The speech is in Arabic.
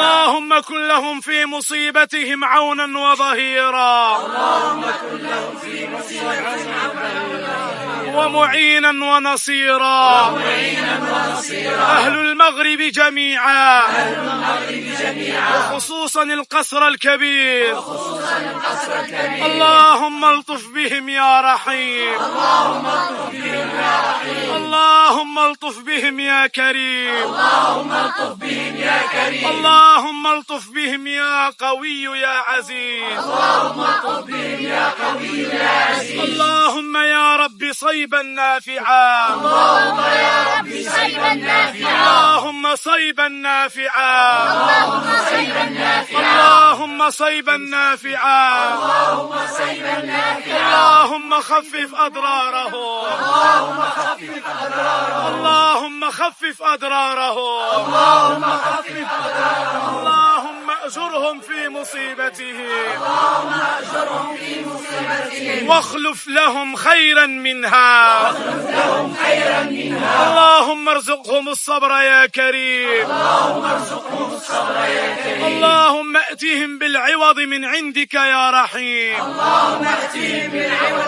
اللهم كن لهم في مصيبتهم عونا وظهيرا ومعينا ونصيرا. أهل المغرب جميعا وخصوصا القصر الكبير اللهم الطف بهم يا رحيم. اللهم الطف بهم يا كريم. اللهم الطف بهم يا قوي يا عزيز. اللهم يا رب صيبا نافعا. اللهم صيبا نافعا. اللهم صيبا نافعا. اللهم خفف أضراره. اللهم خفف أضراره. اللهم أجرهم في مصيبتهم واخلف لهم خيرا منها. اللهم ارزقهم الصبر يا كريم. اللهم ائتهم بالعوض من عندك يا رحيم.